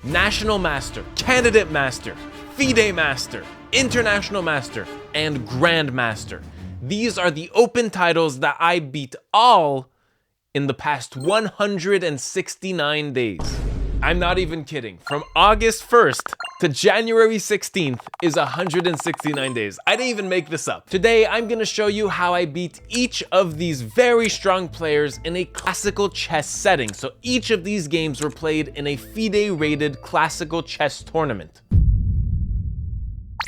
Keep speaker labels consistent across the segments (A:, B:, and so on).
A: National Master, Candidate Master, FIDE Master, International Master, and Grandmaster. These are the open titles that I beat all in the past 169 days. I'm not even kidding. From August 1st to January 16th is 169 days. I didn't even make this up. Today, I'm gonna show you how I beat each of these very strong players in a classical chess setting. So each of these games were played in a FIDE-rated classical chess tournament.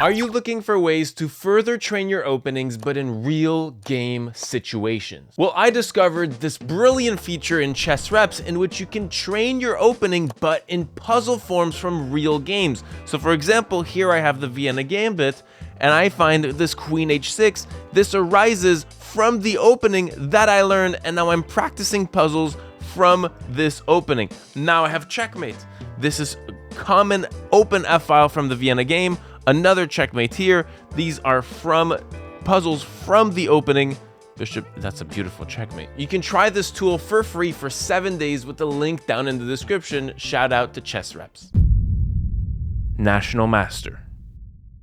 A: Are you looking for ways to further train your openings but in real game situations? Well, I discovered this brilliant feature in ChessReps in which you can train your opening but in puzzle forms from real games. So for example, here I have the Vienna Gambit and I find this Queen H6. This arises from the opening that I learned, and now I'm practicing puzzles from this opening. Now I have checkmate. This is a common open F file from the Vienna game. Another checkmate here. These are from puzzles from the opening. Bishop, that's a beautiful checkmate. You can try this tool for free for 7 days with the link down in the description. Shout out to ChessReps. National Master.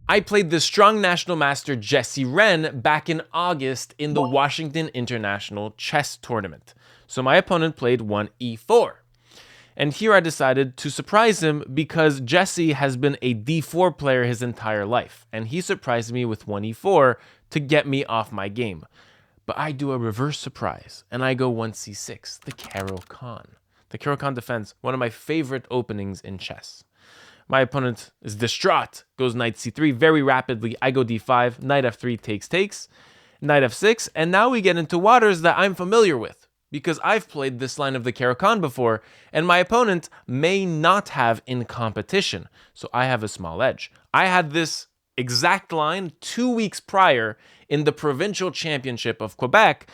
A: I played the strong National Master Jesse Wren back in August in the Washington International Chess Tournament. So my opponent played 1e4. And here I decided to surprise him because Jesse has been a d4 player his entire life, and he surprised me with 1e4 to get me off my game. But I do a reverse surprise, and I go 1c6, the Caro-Kann. The Caro-Kann defense, one of my favorite openings in chess. My opponent is distraught, goes knight c3 very rapidly. I go d5, knight f3 takes, knight f6, and now we get into waters that I'm familiar with, because I've played this line of the Caro-Kann before, and my opponent may not have in competition, so I have a small edge. I had this exact line 2 weeks prior in the provincial championship of Quebec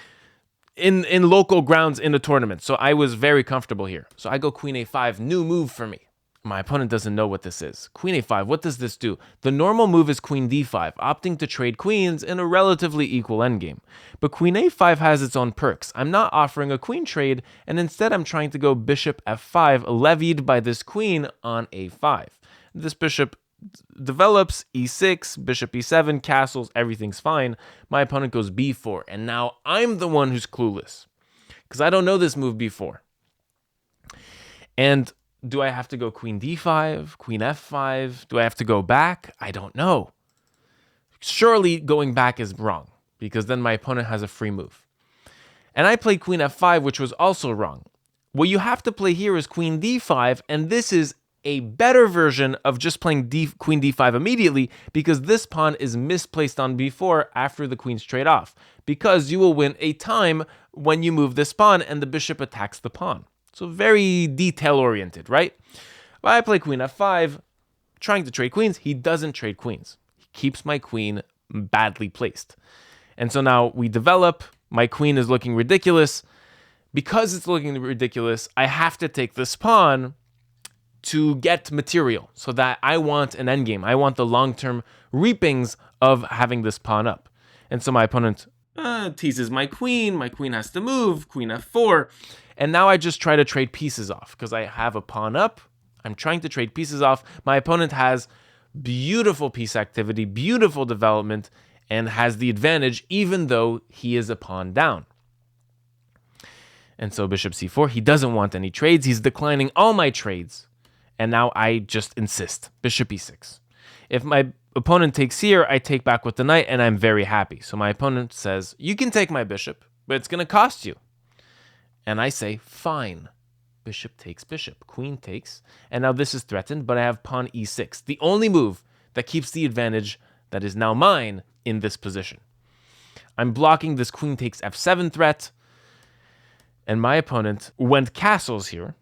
A: in local grounds in the tournament, so I was very comfortable here. So I go queen a5, new move for me. My opponent doesn't know what this is. Queen a5, what does this do? The normal move is queen d5, opting to trade queens in a relatively equal endgame. But queen a5 has its own perks. I'm not offering a queen trade, and instead I'm trying to go bishop f5, levied by this queen on a5. This bishop develops e6, bishop e7, castles, everything's fine. My opponent goes b4, and now I'm the one who's clueless, because I don't know this move before. And do I have to go queen d5, queen f5? Do I have to go back? I don't know. Surely going back is wrong, because then my opponent has a free move. And I played queen f5, which was also wrong. What you have to play here is queen d5, and this is a better version of just playing queen d5 immediately, because this pawn is misplaced on b4 after the queens trade off, because you will win a time when you move this pawn and the bishop attacks the pawn. So very detail-oriented, right? Well, I play queen f5, trying to trade queens. He doesn't trade queens. He keeps my queen badly placed. And so now we develop. My queen is looking ridiculous. Because it's looking ridiculous, I have to take this pawn to get material so that I want an endgame. I want the long-term reapings of having this pawn up. And so my opponent teases my queen. My queen has to move, queen f4. And now I just try to trade pieces off because I have a pawn up. I'm trying to trade pieces off. My opponent has beautiful piece activity, beautiful development, and has the advantage even though he is a pawn down. And so bishop c4, he doesn't want any trades. He's declining all my trades. And now I just insist, bishop e6. If my opponent takes here, I take back with the knight, and I'm very happy. So my opponent says, you can take my bishop, but it's going to cost you. And I say, fine. Bishop takes bishop, queen takes, and now this is threatened, but I have pawn e6, the only move that keeps the advantage that is now mine in this position. I'm blocking this queen takes f7 threat, and my opponent went castles here,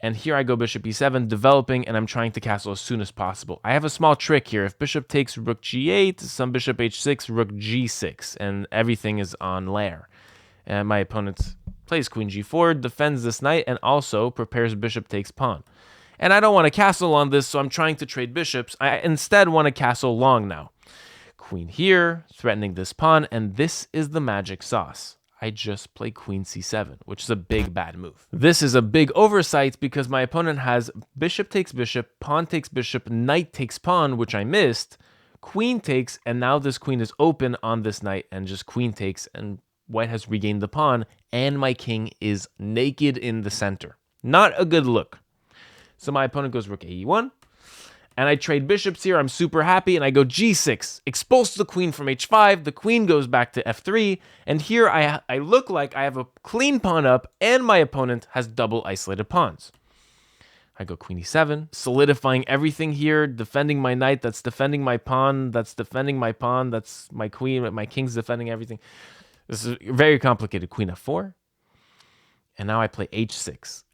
A: and here I go bishop e7, developing, and I'm trying to castle as soon as possible. I have a small trick here. If bishop takes rook g8, some bishop h6, rook g6, and everything is on lair. And my opponent plays queen g4, defends this knight, and also prepares bishop takes pawn. And I don't want to castle on this, so I'm trying to trade bishops. I instead want to castle long now. Queen here, threatening this pawn, and this is the magic sauce. I just play queen c7, which is a big bad move. This is a big oversight because my opponent has bishop takes bishop, pawn takes bishop, knight takes pawn, which I missed, queen takes, and now this queen is open on this knight and just queen takes, and white has regained the pawn, and my king is naked in the center. Not a good look. So my opponent goes rook e1, and I trade bishops here. I'm super happy, and I go g6, expulse the queen from h5. The queen goes back to f3, and here I look like I have a clean pawn up, and my opponent has double isolated pawns. I go queen e7, solidifying everything here, defending my knight, that's defending my pawn, that's defending my pawn, that's my queen, my king's defending everything. This is very complicated. Queen f4, and now I play h6.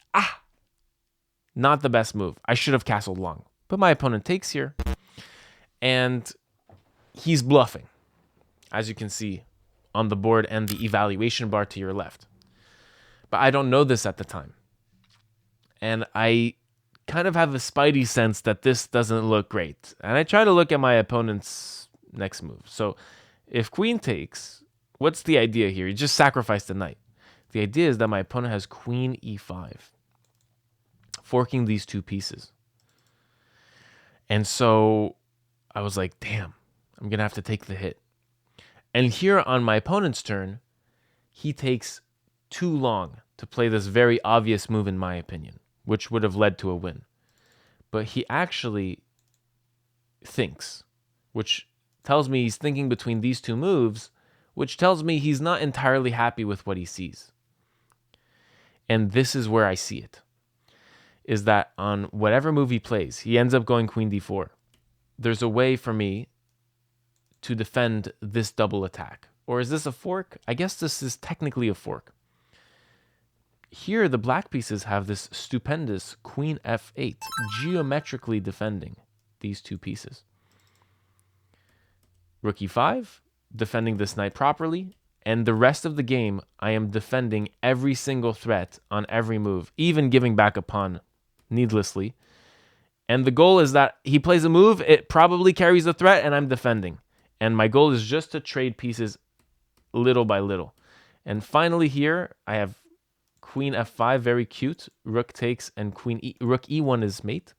A: Not the best move. I should have castled long. But my opponent takes here, and he's bluffing, as you can see on the board and the evaluation bar to your left. But I don't know this at the time. And I kind of have a spidey sense that this doesn't look great. And I try to look at my opponent's next move. So if queen takes, what's the idea here? You just sacrifice the knight. The idea is that my opponent has queen e5, forking these two pieces. And so I was like, damn, I'm going to have to take the hit. And here on my opponent's turn, he takes too long to play this very obvious move, in my opinion, which would have led to a win. But he actually thinks, which tells me he's thinking between these two moves, which tells me he's not entirely happy with what he sees. And this is where I see it, is that on whatever move he plays, he ends up going queen d4. There's a way for me to defend this double attack. Or is this a fork? I guess this is technically a fork. Here, the black pieces have this stupendous queen f8, geometrically defending these two pieces. Rook e5, defending this knight properly, and the rest of the game, I am defending every single threat on every move, even giving back a pawn needlessly. And the goal is that he plays a move, it probably carries a threat, and I'm defending. And my goal is just to trade pieces little by little. And finally here, I have queen f5, very cute. Rook takes, and rook e1 is mate.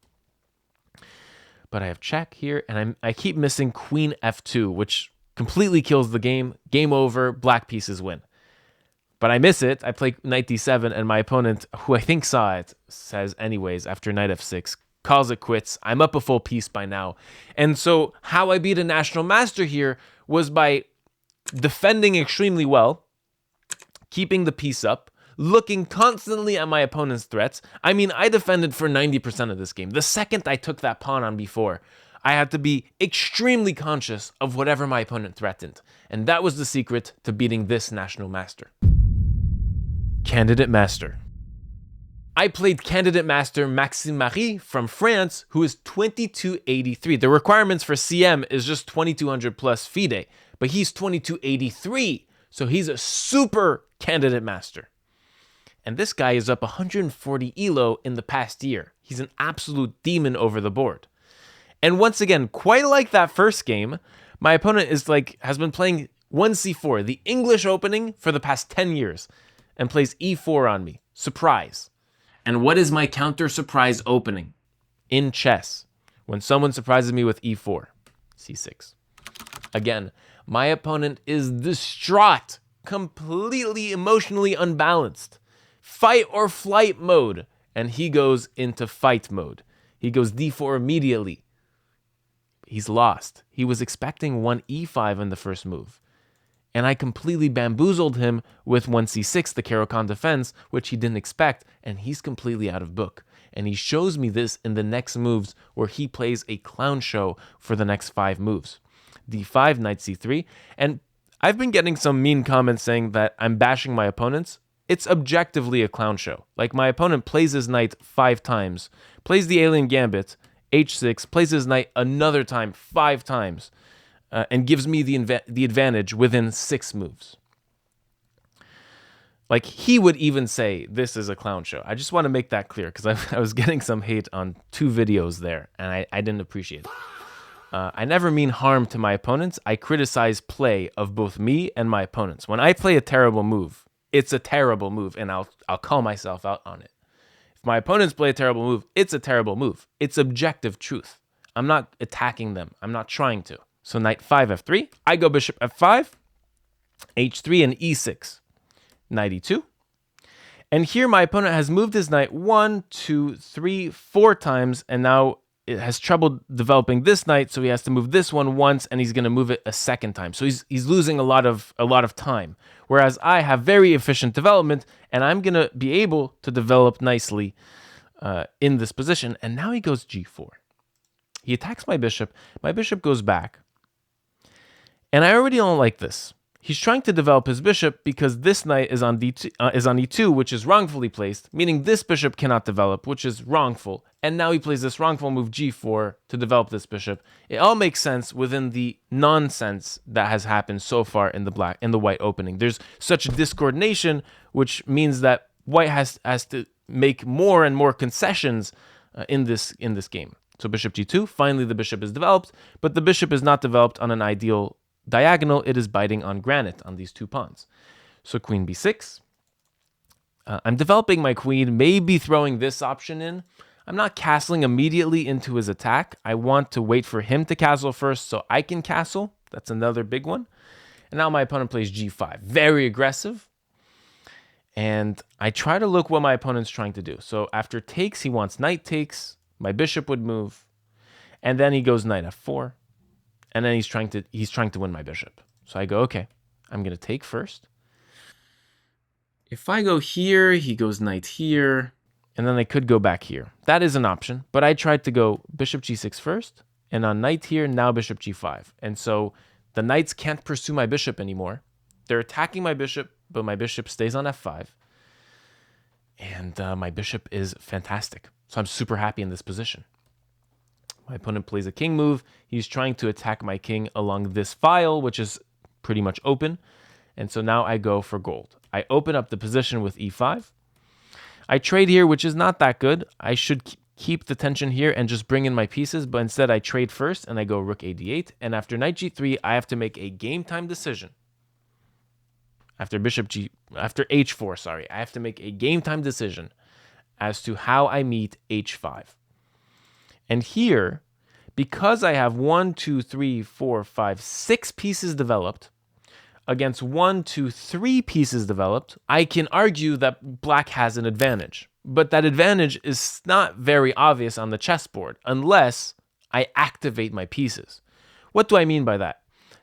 A: But I have check here, and I keep missing queen f2, which completely kills the game. Game over, black pieces win. But I miss it. I play knight d7, and my opponent, who I think saw it, says anyways, after knight f6, calls it quits. I'm up a full piece by now. And so how I beat a national master here was by defending extremely well, keeping the piece up, looking constantly at my opponent's threats. I mean, I defended for 90% of this game. The second I took that pawn on b4, I had to be extremely conscious of whatever my opponent threatened. And that was the secret to beating this national master. Candidate Master. I played Candidate Master Maxime Marie from France, who is 2283. The requirements for CM is just 2200 plus FIDE, but he's 2283, so he's a super Candidate Master. And this guy is up 140 elo in the past year. He's an absolute demon over the board. And once again, quite like that first game, my opponent has been playing 1c4, the English opening, for the past 10 years, and plays e4 on me. Surprise. And what is my counter surprise opening? In chess, when someone surprises me with e4, c6. Again, my opponent is distraught, completely emotionally unbalanced. Fight or flight mode. And he goes into fight mode. He goes d4 immediately. He's lost. He was expecting 1 e5 in the first move. And I completely bamboozled him with 1 c6, the Caro-Kann defense, which he didn't expect, and he's completely out of book. And he shows me this in the next moves, where he plays a clown show for the next 5 moves. d5, knight c3, and I've been getting some mean comments saying that I'm bashing my opponents. It's objectively a clown show. Like, my opponent plays his knight 5 times, plays the alien gambit, h6, plays his knight another time 5 times, and gives me the advantage within 6 moves. Like, he would even say this is a clown show. I just want to make that clear, because I was getting some hate on 2 videos there, and I didn't appreciate it. I never mean harm to my opponents. I criticize play of both me and my opponents. When I play a terrible move, it's a terrible move, and I'll call myself out on it. If my opponents play a terrible move, it's a terrible move. It's objective truth. I'm not attacking them. I'm not trying to. So knight 5 f3. I go bishop f5, h3 and e6. Knight e2. And here my opponent has moved his knight 1, 2, 3, 4 times, and now it has trouble developing this knight, so he has to move this one once, and he's going to move it a second time. So he's losing a lot of time. Whereas I have very efficient development, and I'm going to be able to develop nicely in this position. And now he goes g4. He attacks my bishop. My bishop goes back. And I already don't like this. He's trying to develop his bishop because this knight is on e2, which is wrongfully placed, meaning this bishop cannot develop, which is wrongful. And now he plays this wrongful move g4 to develop this bishop. It all makes sense within the nonsense that has happened so far in the white opening. There's such discoordination, which means that white has to make more and more concessions in this game. So bishop g2, finally the bishop is developed, but the bishop is not developed on an ideal diagonal. It is biting on granite on these two pawns. So queen b6. I'm developing my queen, maybe throwing this option in. I'm not castling immediately into his attack. I want to wait for him to castle first so I can castle. That's another big one. And now my opponent plays g5. Very aggressive. And I try to look what my opponent's trying to do. So after takes, he wants knight takes. My bishop would move. And then he goes knight f4. And then he's trying to win my bishop. So I go, okay, I'm going to take first. If I go here, he goes knight here, and then I could go back here. That is an option, but I tried to go bishop g6 first, and on knight here, now bishop g5. And so the knights can't pursue my bishop anymore. They're attacking my bishop, but my bishop stays on f5. And my bishop is fantastic. So I'm super happy in this position. My opponent plays a king move. He's trying to attack my king along this file, which is pretty much open. And so now I go for gold. I open up the position with e5. I trade here, which is not that good. I should keep the tension here and just bring in my pieces, but instead I trade first and I go rook a d8. And after knight g3, I have to make a game time decision. After h4, sorry, I have to make a game time decision as to how I meet h5. And here, because I have 1, 2, 3, 4, 5, 6 pieces developed against 1, 2, 3 pieces developed, I can argue that black has an advantage. But that advantage is not very obvious on the chessboard unless I activate my pieces. What do I mean by that?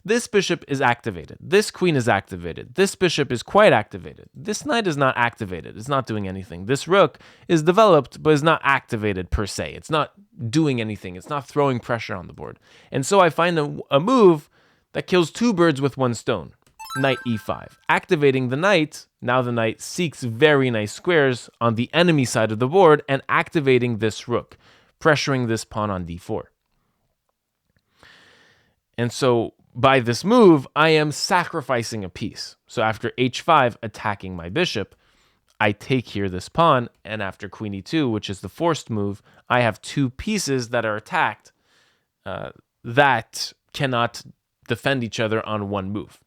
A: This bishop is activated. This queen is activated. This bishop is quite activated. This knight is not activated. It's not doing anything. This rook is developed, but is not activated per se. It's not doing anything. It's not throwing pressure on the board. And so I find a move that kills 2 birds with 1 stone. Knight e5. Activating the knight, now the knight seeks very nice squares on the enemy side of the board and activating this rook, pressuring this pawn on d4. And so by this move, I am sacrificing a piece. So after h5, attacking my bishop, I take here this pawn, and after queen e2, which is the forced move, I have 2 pieces that are attacked that cannot defend each other on one move.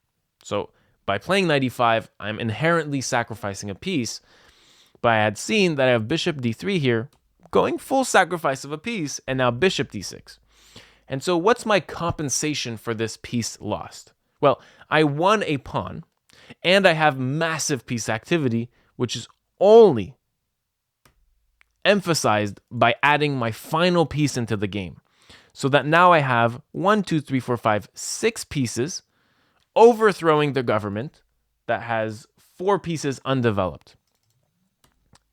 A: So by playing knight e5, I'm inherently sacrificing a piece, but I had seen that I have bishop d3 here, going full sacrifice of a piece, and now bishop d6. And so what's my compensation for this piece lost? Well, I won a pawn, and I have massive piece activity, which is only emphasized by adding my final piece into the game. So that now I have 1, 2, 3, 4, 5, 6 pieces overthrowing the government that has 4 pieces undeveloped.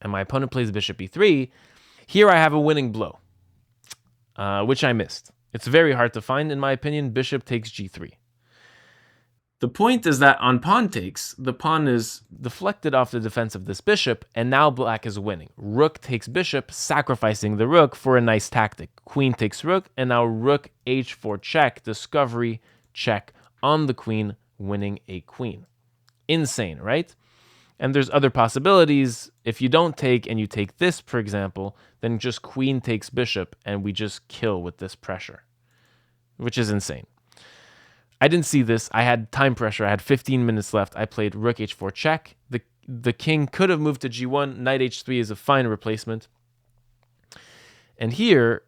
A: And my opponent plays bishop e3. Here I have a winning blow, which I missed. It's very hard to find, in my opinion. Bishop takes g3. The point is that on pawn takes, the pawn is deflected off the defense of this bishop, and now black is winning. Rook takes bishop, sacrificing the rook for a nice tactic. Queen takes rook, and now rook h4 check, discovery check on the queen, winning a queen. Insane, right? And there's other possibilities. If you don't take and you take this, for example, then just queen takes bishop, and we just kill with this pressure, which is insane. I didn't see this. I had time pressure. I had 15 minutes left. I played rook h4 check. the king could have moved to g1. Knight h3 is a fine replacement. And here,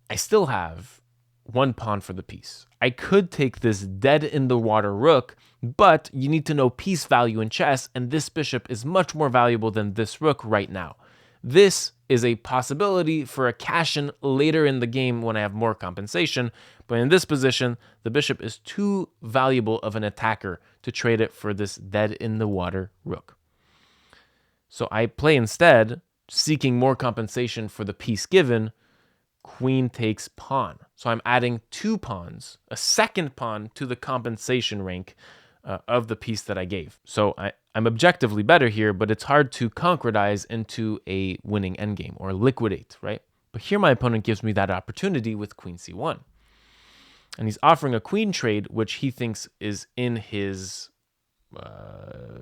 A: I still have one pawn for the piece. I could take this dead-in-the-water rook, but you need to know piece value in chess, and this bishop is much more valuable than this rook right now. This is a possibility for a cash-in later in the game when I have more compensation, but in this position, the bishop is too valuable of an attacker to trade it for this dead-in-the-water rook. So I play instead, seeking more compensation for the piece given, queen takes pawn. So I'm adding 2 pawns, a second pawn to the compensation rank of the piece that I gave. So I'm objectively better here, but it's hard to concretize into a winning endgame or liquidate, right? But here my opponent gives me that opportunity with queen c1. And he's offering a queen trade, which he thinks is in his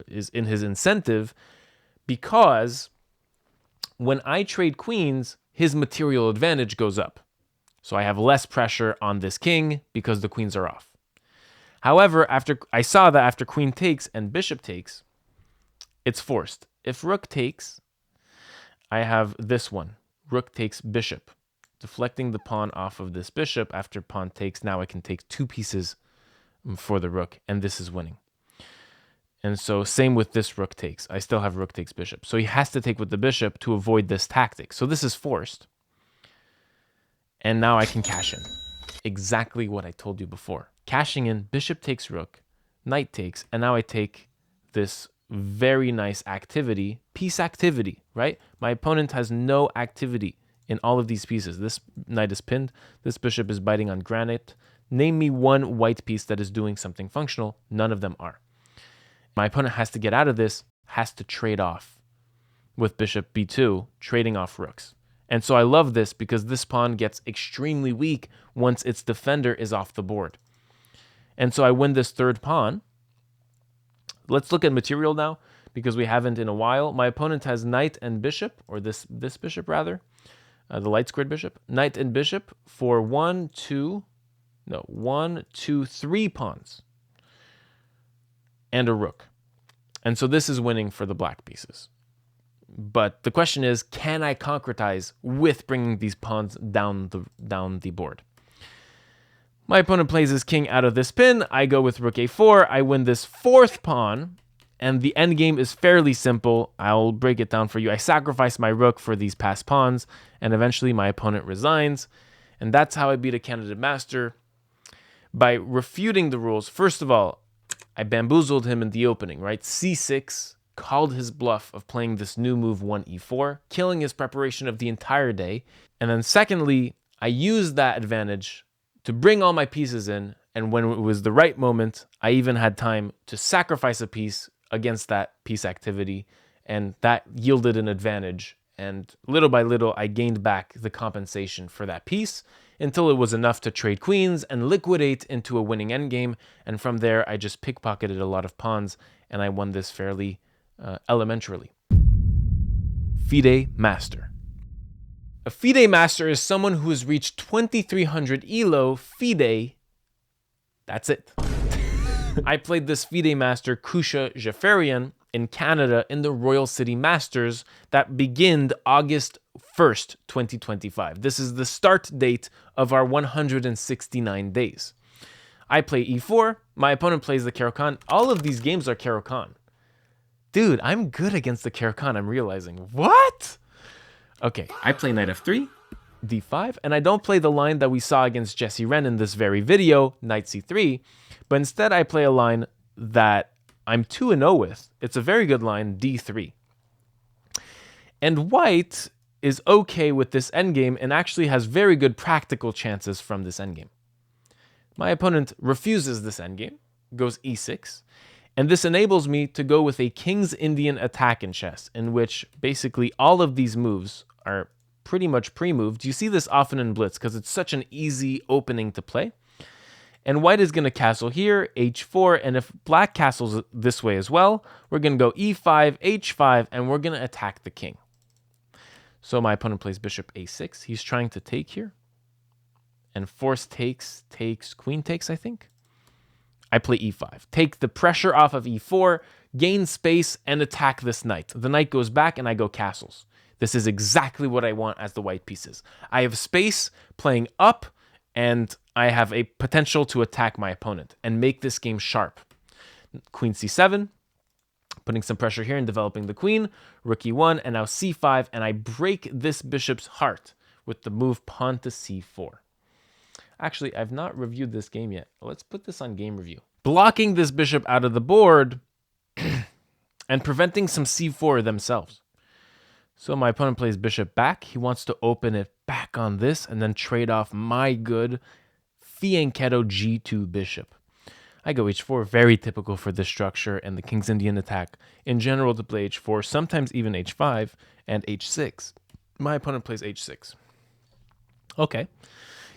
A: incentive, because when I trade queens, his material advantage goes up. So I have less pressure on this king because the queens are off. However, I saw that after queen takes and bishop takes, it's forced. If rook takes, I have this one. Rook takes bishop, deflecting the pawn off of this bishop. After pawn takes, now I can take 2 pieces for the rook, and this is winning. And so same with this rook takes. I still have rook takes bishop. So he has to take with the bishop to avoid this tactic. So this is forced. And now I can cash in. Exactly what I told you before. Cashing in, bishop takes rook, knight takes, and now I take this very nice activity, piece activity, right? My opponent has no activity in all of these pieces. This knight is pinned. This bishop is biting on granite. Name me one white piece that is doing something functional. None of them are. My opponent has to get out of this, has to trade off with bishop b2, trading off rooks. And so I love this because this pawn gets extremely weak once its defender is off the board. And so I win this third pawn. Let's look at material now because we haven't in a while. My opponent has knight and bishop, or this bishop rather, the light squared bishop. Knight and bishop for 1, 2, 3 pawns. And a rook. And so this is winning for the black pieces. But the question is, can I concretize with bringing these pawns down the board? My opponent plays his king out of this pin. I go with rook a4. I win this 4th pawn. And the endgame is fairly simple. I'll break it down for you. I sacrifice my rook for these passed pawns. And eventually my opponent resigns. And that's how I beat a candidate master. By refuting the rules. First of all, I bamboozled him in the opening, right? c6, called his bluff of playing this new move 1e4, killing his preparation of the entire day. And then secondly, I used that advantage to bring all my pieces in, and when it was the right moment, I even had time to sacrifice a piece against that piece activity, and that yielded an advantage. And little by little, I gained back the compensation for that piece, until it was enough to trade queens and liquidate into a winning endgame. And from there, I just pickpocketed a lot of pawns, and I won this fairly elementarily. FIDE Master. A FIDE Master is someone who has reached 2300 ELO FIDE. That's it. I played this FIDE Master Kusha Jafarian in Canada in the Royal City Masters that began August 1st, 2025. This is the start date of our 169 days. I play e4. My opponent plays the Caro-Kann. All of these games are Caro-Kann. Dude, I'm good against the Caro-Kann, I'm realizing. What? Okay, I play knight f3, d5, and I don't play the line that we saw against Jesse Wren in this very video, knight c3, but instead I play a line that I'm 2-0 with. It's a very good line, d3. And white is okay with this endgame and actually has very good practical chances from this endgame. My opponent refuses this endgame, goes e6, and this enables me to go with a King's Indian attack in chess, in which basically all of these moves are pretty much pre-moved. You see this often in Blitz because it's such an easy opening to play. And white is going to castle here, h4, and if black castles this way as well, we're going to go e5, h5, and we're going to attack the king. So my opponent plays bishop a6. He's trying to take here. And force takes, queen takes, I think. I play e5. Take the pressure off of e4, gain space, and attack this knight. The knight goes back and I go castles. This is exactly what I want as the white pieces. I have space playing up, and I have a potential to attack my opponent and make this game sharp. Queen c7, putting some pressure here and developing the queen. Rook e1, and now c5, and I break this bishop's heart with the move pawn to c4. Actually, I've not reviewed this game yet. Let's put this on game review. Blocking this bishop out of the board and preventing some c4 themselves. So my opponent plays bishop back. He wants to open it back on this and then trade off my good fianchetto g2 bishop. I go h4, very typical for this structure and the King's Indian attack. In general, to play h4, sometimes even h5 and h6. My opponent plays h6. Okay.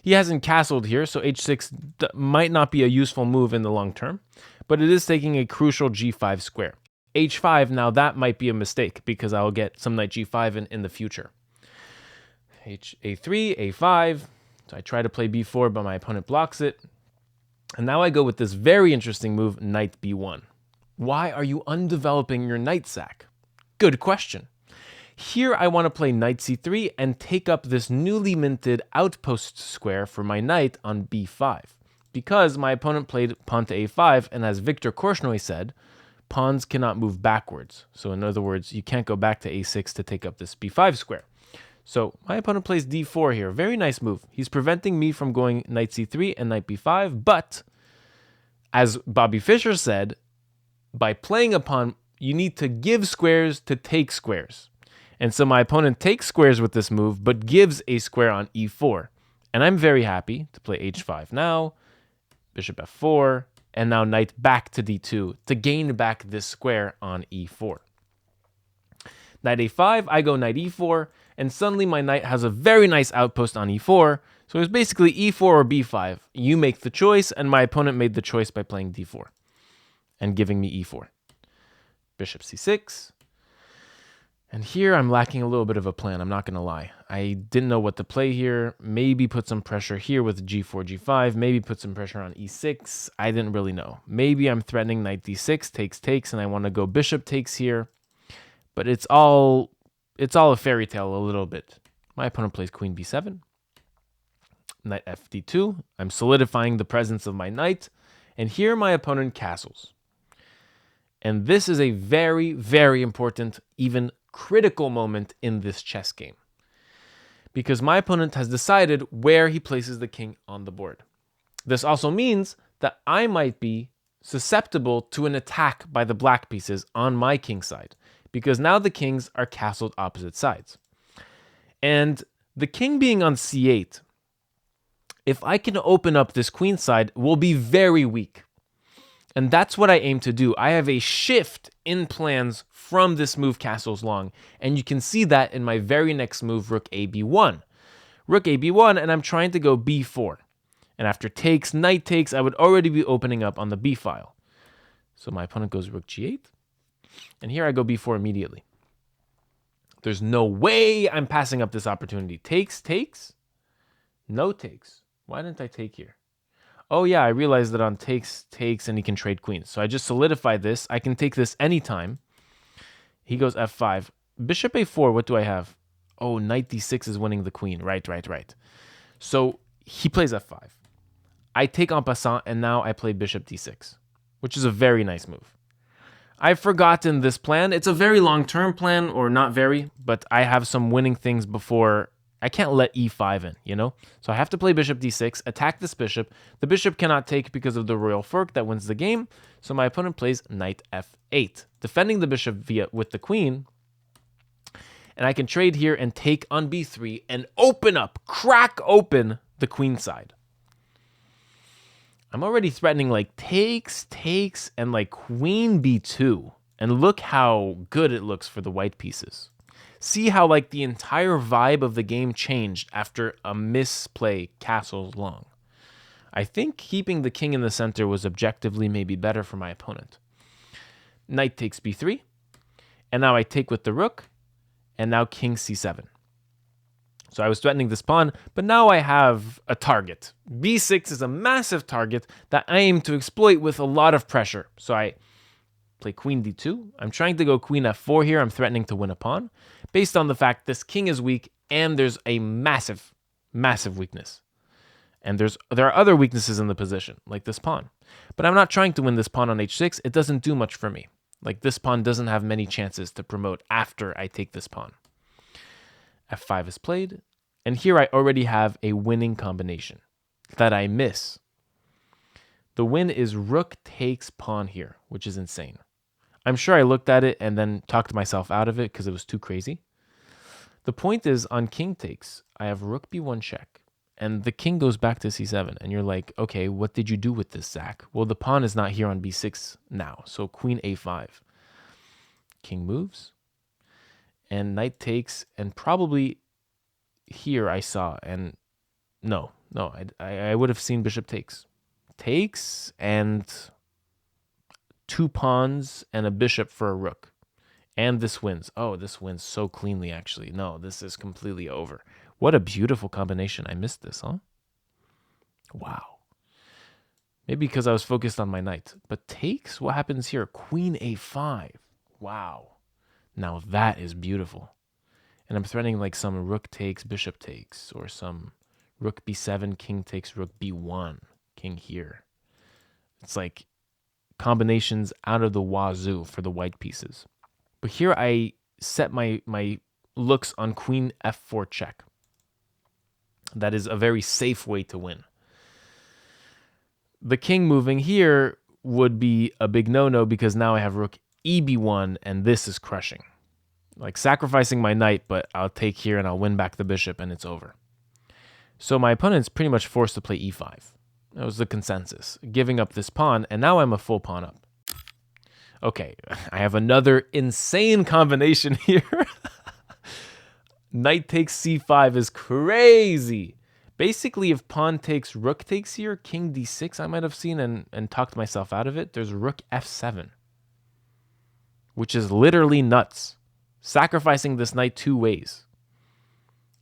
A: He hasn't castled here, so h6 might not be a useful move in the long term, but it is taking a crucial g5 square. h5, now that might be a mistake because I'll get some knight g5 in the future. a3, a5, so I try to play b4, but my opponent blocks it. And now I go with this very interesting move, knight b1. Why are you undeveloping your knight sack? Good question. Here I want to play knight c3 and take up this newly minted outpost square for my knight on b5. Because my opponent played pawn to a5, and as Victor Korchnoi said, pawns cannot move backwards. So in other words, you can't go back to a6 to take up this b5 square. So my opponent plays d4 here. Very nice move. He's preventing me from going knight c3 and knight b5, but as Bobby Fischer said, by playing a pawn, you need to give squares to take squares. And so my opponent takes squares with this move, but gives a square on e4. And I'm very happy to play h5 now, bishop f4, and now knight back to d2 to gain back this square on e4. Knight a5, I go knight e4, and suddenly my knight has a very nice outpost on e4. So it's basically e4 or b5. You make the choice, and my opponent made the choice by playing d4 and giving me e4. Bishop c6. And here I'm lacking a little bit of a plan, I'm not going to lie. I didn't know what to play here. Maybe put some pressure here with g4, g5. Maybe put some pressure on e6. I didn't really know. Maybe I'm threatening knight d6, takes, and I want to go bishop takes here. But it's all a fairy tale a little bit. My opponent plays queen b7. Knight f d2. I'm solidifying the presence of my knight. And here my opponent castles. And this is a very, very important, even critical moment in this chess game, because my opponent has decided where he places the king on the board. This also means that I might be susceptible to an attack by the black pieces on my king side, because now the kings are castled opposite sides. And the king being on c8, if I can open up this queen side, will be very weak. And that's what I aim to do. I have a shift in plans from this move castles long, and you can see that in my very next move, rook a b1. Rook a b1, and I'm trying to go b4. And after takes, knight takes, I would already be opening up on the b file. So my opponent goes rook g8, and here I go b4 immediately. There's no way I'm passing up this opportunity. Takes, no takes. Why didn't I take here? Oh yeah, I realized that on takes, and he can trade queens. So I just solidify this. I can take this anytime. He goes f5. Bishop a4, what do I have? Oh, knight d6 is winning the queen. Right. So he plays f5. I take en passant, and now I play bishop d6, which is a very nice move. I've forgotten this plan. It's a very long-term plan, or not very, but I have some winning things before. I can't let e5 in, you know? So I have to play bishop d6, attack this bishop. The bishop cannot take because of the royal fork that wins the game. So my opponent plays knight f8, defending the bishop with the queen. And I can trade here and take on b3 and crack open the queen side. I'm already threatening like takes, and like queen b2. And look how good it looks for the white pieces. See how like the entire vibe of the game changed after a misplay castles long. I think keeping the king in the center was objectively maybe better for my opponent. Knight takes b3, and now I take with the rook, and now king c7. So I was threatening this pawn, but now I have a target. b6 is a massive target that I aim to exploit with a lot of pressure. So I play queen d2. I'm trying to go queen f4 here. I'm threatening to win a pawn based on the fact this king is weak and there's a massive, massive weakness. And there are other weaknesses in the position, like this pawn. But I'm not trying to win this pawn on h6. It doesn't do much for me. Like this pawn doesn't have many chances to promote after I take this pawn. f5 is played. And here I already have a winning combination that I miss. The win is rook takes pawn here, which is insane. I'm sure I looked at it and then talked myself out of it because it was too crazy. The point is on king takes, I have rook b1 check. And the king goes back to c7. And you're like, okay, what did you do with this, Zach? Well, the pawn is not here on b6 now. So queen a5. King moves. And knight takes. And probably here I saw. And no, I would have seen bishop takes. Takes and 2 pawns and a bishop for a rook. And this wins. Oh, this wins so cleanly, actually. No, this is completely over. What a beautiful combination. I missed this, huh? Wow. Maybe because I was focused on my knight. But takes? What happens here? Queen a5. Wow. Now that is beautiful. And I'm threatening like some rook takes, bishop takes, or some rook b7, king takes, rook b1, king here. It's like combinations out of the wazoo for the white pieces. But here I set my looks on queen f4 check. That is a very safe way to win. The king moving here would be a big no-no because now I have rook eb1 and this is crushing. Like sacrificing my knight, but I'll take here and I'll win back the bishop and it's over. So my opponent's pretty much forced to play e5. That was the consensus. Giving up this pawn, and now I'm a full pawn up. Okay, I have another insane combination here. Knight takes c5 is crazy. Basically, if pawn takes rook takes here, king d6 I might have seen and talked myself out of it. There's rook f7, which is literally nuts. Sacrificing this knight 2 ways.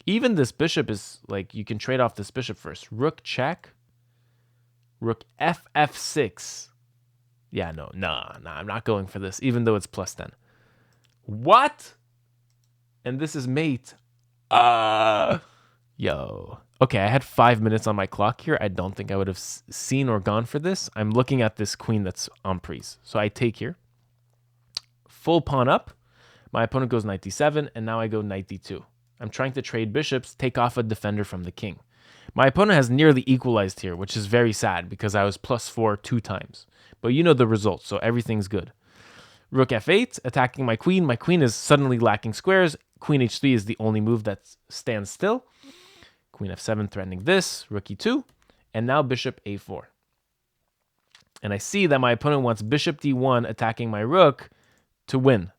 A: Even this bishop is like, you can trade off this bishop first. Rook check, rook ff6. Yeah, no, I'm not going for this, even though it's plus 10. What? And this is mate. Yo. Okay, I had 5 minutes on my clock here. I don't think I would have seen or gone for this. I'm looking at this queen that's en prise. So I take here. Full pawn up. My opponent goes knight d7, and now I go knight d2. I'm trying to trade bishops, take off a defender from the king. My opponent has nearly equalized here, which is very sad because I was +4 2 times. But you know the result, so everything's good. Rook f8, attacking my queen. My queen is suddenly lacking squares. Queen h3 is the only move that stands still. Queen f7 threatening this. Rook e2. And now bishop a4. And I see that my opponent wants bishop d1 attacking my rook to win.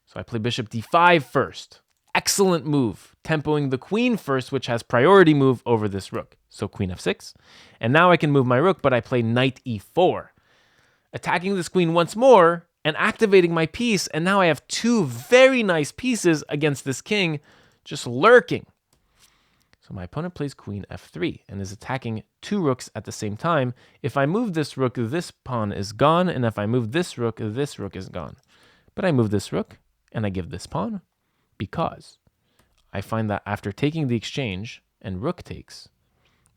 A: So I play bishop d5 first. Excellent move. Tempoing the queen first, which has priority move over this rook. So queen f6. And now I can move my rook, but I play knight e4. Attacking this queen once more and activating my piece. And now I have 2 very nice pieces against this king just lurking. So my opponent plays queen f3 and is attacking 2 rooks at the same time. If I move this rook, this pawn is gone. And if I move this rook is gone. But I move this rook and I give this pawn because I find that after taking the exchange and rook takes,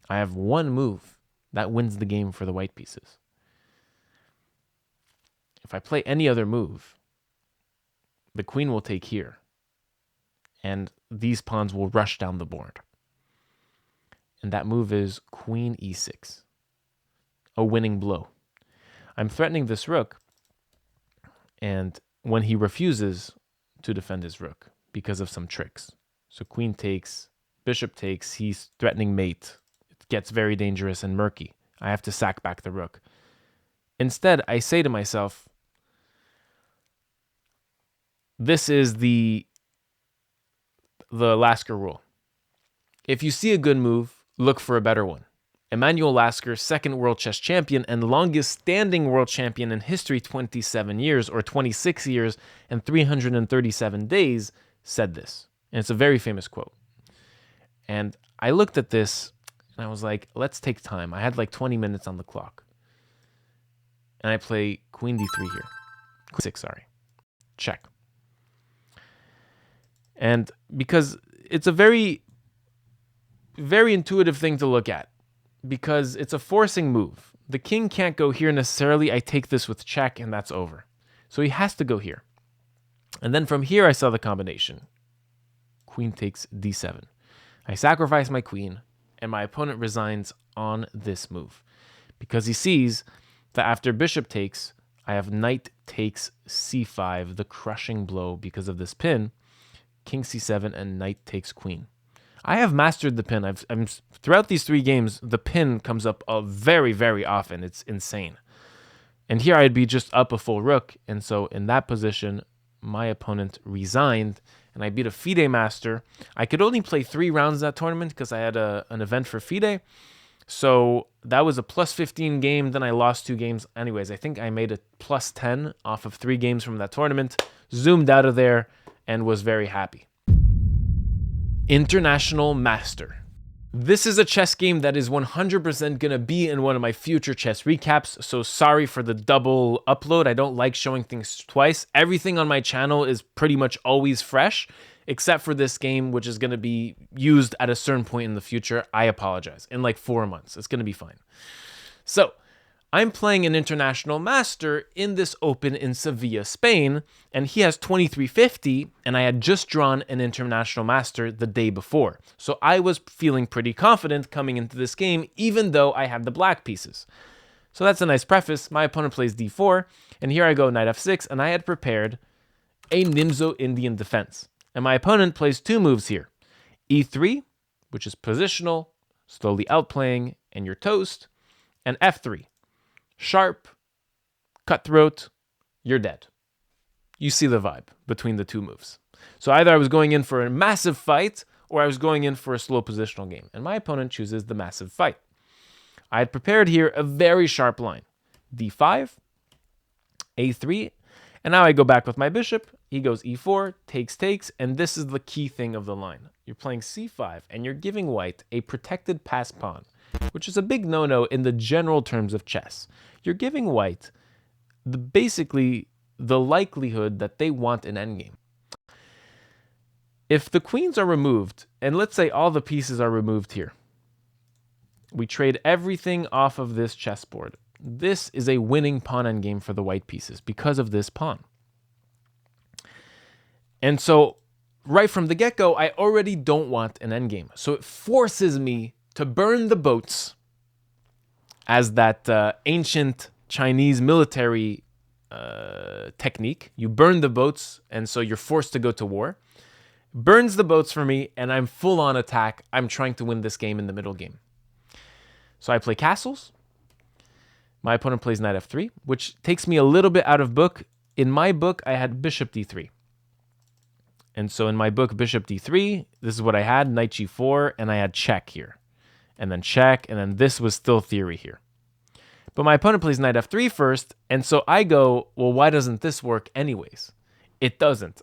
A: I have 1 move that wins the game for the white pieces. If I play any other move, the queen will take here, and these pawns will rush down the board. And that move is queen e6, a winning blow. I'm threatening this rook, and when he refuses to defend his rook because of some tricks, so queen takes, bishop takes, he's threatening mate. It gets very dangerous and murky. I have to sack back the rook. Instead, I say to myself, this is the Lasker rule. If you see a good move, look for a better one. Emanuel Lasker, 2nd world chess champion and longest standing world champion in history, 27 years or 26 years and 337 days, said this. And it's a very famous quote. And I looked at this and I was like, let's take time. I had like 20 minutes on the clock. And I play queen d3 here. 6, sorry. Check. And because it's a very, very intuitive thing to look at, because it's a forcing move. The king can't go here necessarily. I take this with check, and that's over. So he has to go here. And then from here, I saw the combination. Queen takes d7. I sacrifice my queen, and my opponent resigns on this move, because he sees that after bishop takes, I have knight takes c5, the crushing blow because of this pin, king c7, and knight takes queen. I have mastered the pin. Throughout these 3 games, the pin comes up very, very often. It's insane. And here I'd be just up a full rook, and so in that position, my opponent resigned, and I beat a FIDE Master. I could only play 3 rounds that tournament because I had an event for FIDE. So that was a plus 15 game. Then I lost 2 games. Anyways, I think I made a plus 10 off of 3 games from that tournament. Zoomed out of there and was very happy. International Master. This is a chess game that is 100% going to be in one of my future chess recaps, so sorry for the double upload. I don't like showing things twice. Everything on my channel is pretty much always fresh, except for this game, which is going to be used at a certain point in the future. I apologize. In like 4 months. It's going to be fine. So, I'm playing an international master in this open in Sevilla, Spain, and he has 2350, and I had just drawn an international master the day before. So I was feeling pretty confident coming into this game, even though I had the black pieces. So that's a nice preface. My opponent plays d4, and here I go knight f6, and I had prepared a Nimzo Indian defense. And my opponent plays 2 moves here. e3, which is positional, slowly outplaying, and you're toast, and f3. Sharp, cutthroat, you're dead. You see the vibe between the 2 moves. So either I was going in for a massive fight or I was going in for a slow positional game. And my opponent chooses the massive fight. I had prepared here a very sharp line. d5, a3, and now I go back with my bishop. He goes e4, takes, and this is the key thing of the line. You're playing c5 and you're giving white a protected pass pawn, which is a big no-no in the general terms of chess. You're giving white basically the likelihood that they want an endgame. If the queens are removed, and let's say all the pieces are removed here, we trade everything off of this chessboard. This is a winning pawn endgame for the white pieces because of this pawn. And so right from the get-go, I already don't want an endgame. So it forces me to burn the boats, as that ancient Chinese military technique. You burn the boats, and so you're forced to go to war. Burns the boats for me, and I'm full on attack. I'm trying to win this game in the middle game. So I play castles. My opponent plays knight f3, which takes me a little bit out of book. In my book, I had bishop d3. And so in my book, bishop d3, this is what I had, knight g4, and I had check here. And then check, and then this was still theory here. But my opponent plays knight f3 first, and so I go, well, why doesn't this work anyways? It doesn't.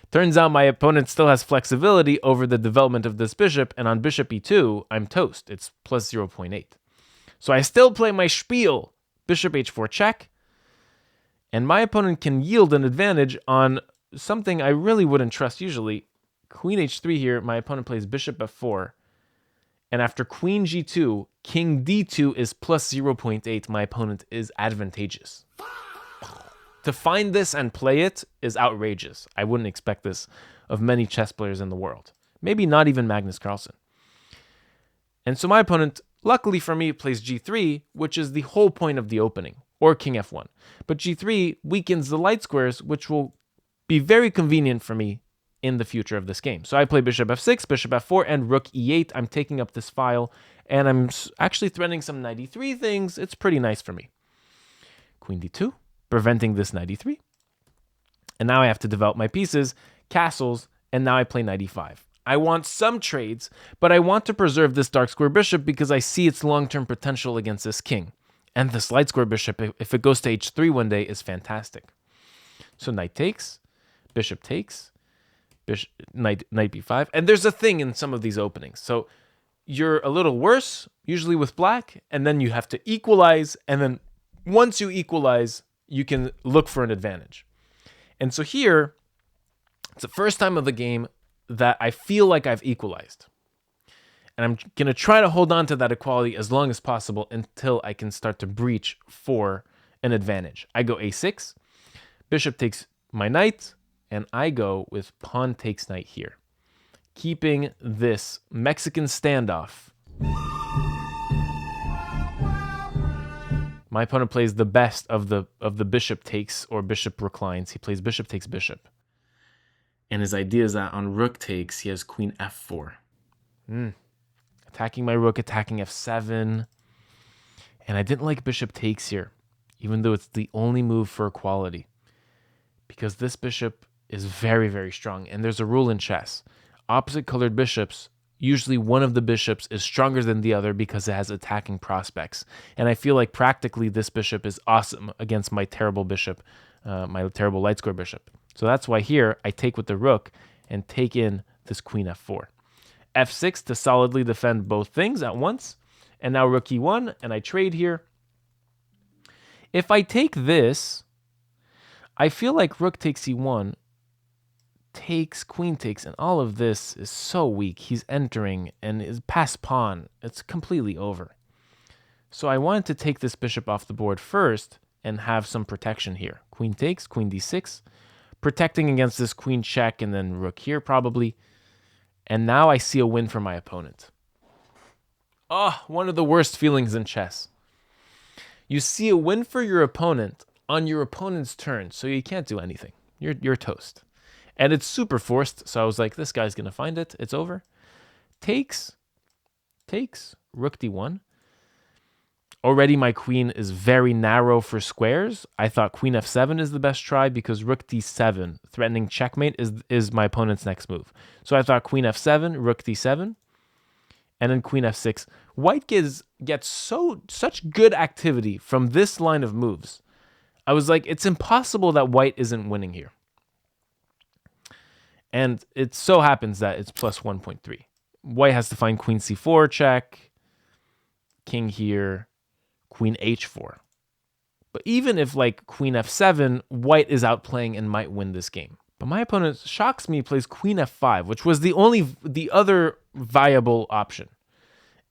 A: Turns out my opponent still has flexibility over the development of this bishop, and on bishop e2, I'm toast. It's plus 0.8. So I still play my spiel, bishop h4 check, and my opponent can yield an advantage on something I really wouldn't trust usually. Queen h3 here, my opponent plays bishop f4, and after queen g2, king d2 is plus 0.8. My opponent is advantageous. To find this and play it is outrageous. I wouldn't expect this of many chess players in the world. Maybe not even Magnus Carlsen. And so my opponent, luckily for me, plays g3, which is the whole point of the opening, or king f1. But g3 weakens the light squares, which will be very convenient for me in the future of this game. So I play bishop f6, bishop f4, and rook e8. I'm taking up this file, and I'm actually threatening some knight e3 things. It's pretty nice for me. Queen d2, preventing this knight e3. And now I have to develop my pieces, castles, and now I play knight e5. I want some trades, but I want to preserve this dark square bishop because I see its long-term potential against this king. And this light square bishop, if it goes to h3 one day, is fantastic. So knight takes, bishop takes, knight b5. And there's a thing in some of these openings. So you're a little worse, usually with black, and then you have to equalize, and then once you equalize, you can look for an advantage. And so here, it's the first time of the game that I feel like I've equalized. And I'm going to try to hold on to that equality as long as possible until I can start to breach for an advantage. I go a6, bishop takes my knight, and I go with pawn takes knight here, keeping this Mexican standoff. My opponent plays the best of the bishop takes or bishop reclines. He plays bishop takes bishop. And his idea is that on rook takes, he has queen f4. Attacking my rook, attacking f7. And I didn't like bishop takes here, even though it's the only move for equality. Because this bishop is very, very strong. And there's a rule in chess. Opposite colored bishops, usually one of the bishops is stronger than the other because it has attacking prospects. And I feel like practically this bishop is awesome against my terrible bishop, my terrible light square bishop. So that's why here I take with the rook and take in this queen f4. f6 to solidly defend both things at once. And now rook e1, and I trade here. If I take this, I feel like rook takes e1, takes, queen takes, and all of this is so weak. He's entering and is past pawn. It's completely over. So I wanted to take this bishop off the board first and have some protection here. Queen takes, queen d6, protecting against this queen check and then rook here probably. And now I see a win for my opponent. Oh, one of the worst feelings in chess. You see a win for your opponent on your opponent's turn, so you can't do anything. You're toast. And it's super forced, so I was like, this guy's going to find it. It's over. Takes, rook d1. Already my queen is very narrow for squares. I thought queen f7 is the best try because rook d7, threatening checkmate, is my opponent's next move. So I thought queen f7, rook d7, and then queen f6. White gets such good activity from this line of moves. I was like, it's impossible that white isn't winning here. And it so happens that it's plus 1.3. White has to find queen c4 check, king here, queen h4. But even if like queen f7, white is outplaying and might win this game. But my opponent shocks me, plays queen f5, which was the other viable option.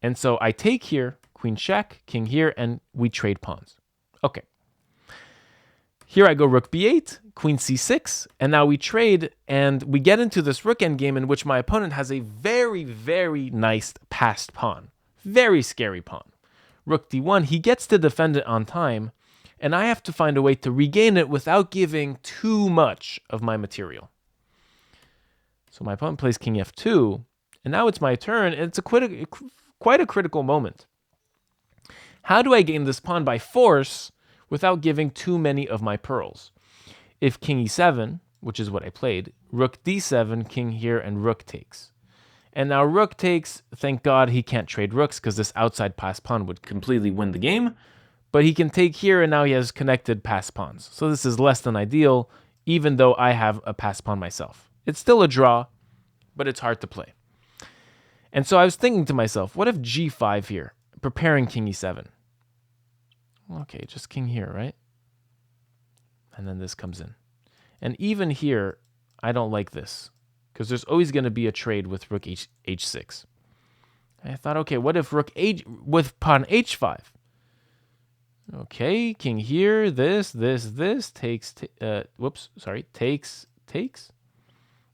A: And so I take here, queen check, king here, and we trade pawns. Okay. Here I go rook b8, queen c6, and now we trade, and we get into this rook endgame in which my opponent has a very, very nice passed pawn. Very scary pawn. Rook d1, he gets to defend it on time, and I have to find a way to regain it without giving too much of my material. So my opponent plays king f2, and now it's my turn, and it's quite a critical moment. How do I gain this pawn by force without giving too many of my pearls? If king e7, which is what I played, rook d7, king here, and rook takes. And now rook takes, thank God he can't trade rooks because this outside pass pawn would completely win the game. But he can take here, and now he has connected pass pawns. So this is less than ideal, even though I have a pass pawn myself. It's still a draw, but it's hard to play. And so I was thinking to myself, what if g5 here, preparing king e7? Okay, just king here, right? And then this comes in. And even here, I don't like this because there's always going to be a trade with rook h6. And I thought, okay, what if rook with pawn h5? Okay, king here, this, takes, takes.